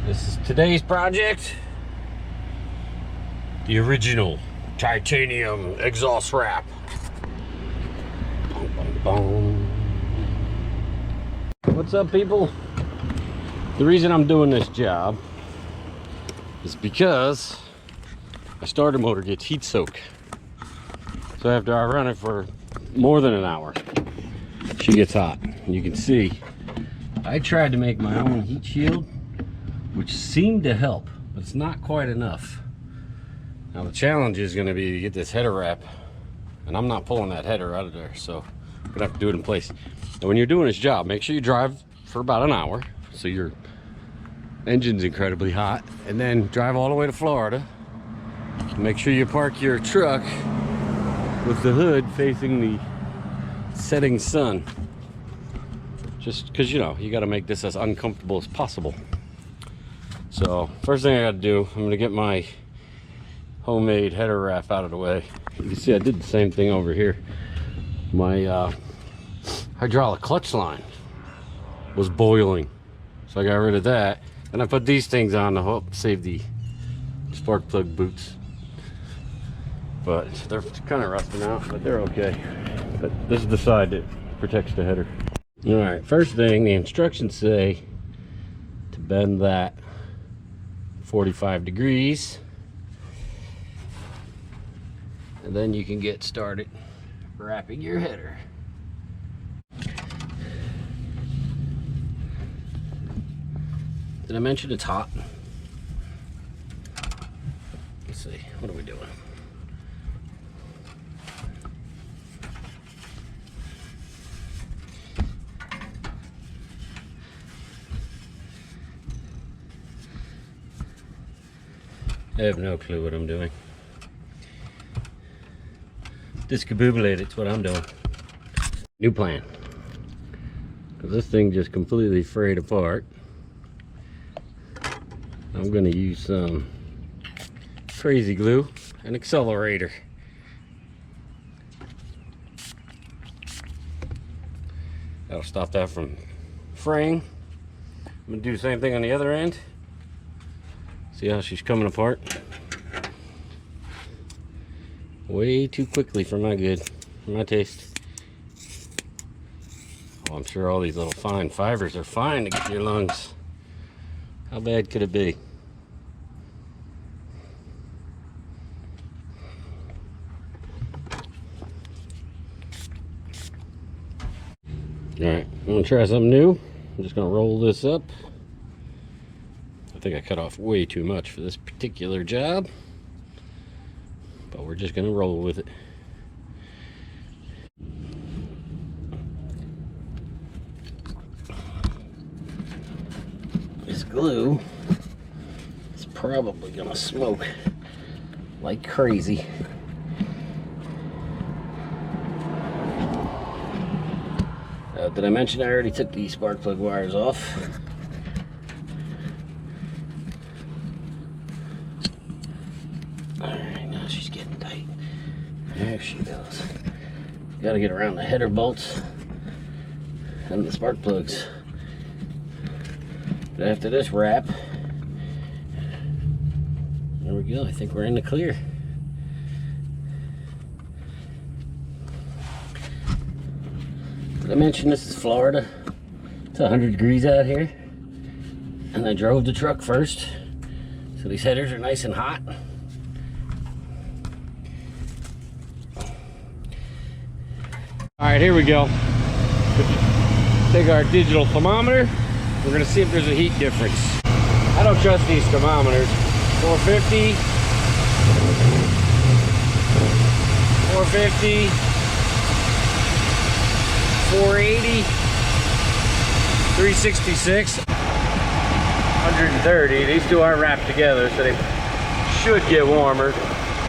This is today's project. The original titanium exhaust wrap. Boom, boom, boom. What's up, people? The reason I'm doing this job is because my starter motor gets heat soaked. So after I run it for more than an hour, she gets hot. You can see I tried to make my own heat shield, which seemed to help, but it's not quite enough. Now the challenge is going to be to get this header wrap, and I'm not pulling that header out of there, so I'm gonna have to do it in place. And when you're doing this job, make sure you drive for about an hour so your engine's incredibly hot, and then drive all the way to Florida. Make sure you park your truck with the hood facing the setting sun, just because you got to make this as uncomfortable as possible. So first thing I got to do, I'm going to get my homemade header wrap out of the way. You can see I did the same thing over here. My hydraulic clutch line was boiling, so I got rid of that, and I put these things on to help save the spark plug boots. But they're kind of rusting out, but they're okay. But this is the side that protects the header. All right, first thing, the instructions say to bend that 45 degrees, and then you can get started wrapping your header. Did I mention it's hot? Let's see, what are we doing? I have no clue what I'm doing. Discombobulate, it's what I'm doing. New plan. Because this thing just completely frayed apart. I'm going to use some crazy glue and accelerator. That'll stop that from fraying. I'm going to do the same thing on the other end. See how she's coming apart? Way too quickly for my good, for my taste. Oh, I'm sure all these little fine fibers are fine to get in your lungs. How bad could it be? Alright, I'm gonna try something new. I'm just gonna roll this up. I think I cut off way too much for this particular job, but we're just gonna roll with it. This glue is probably gonna smoke like crazy. Did I mention I already took the spark plug wires off? Alright, now she's getting tight. There she goes. Gotta get around the header bolts and the spark plugs. But after this wrap, there we go. I think we're in the clear. Did I mention this is Florida? It's 100 degrees out here, and I drove the truck first, so these headers are nice and hot. All right, here we go. Take our digital thermometer. We're gonna see if there's a heat difference. I don't trust these thermometers. 450, 450, 480, 366, 130. These two aren't wrapped together, so they should get warmer.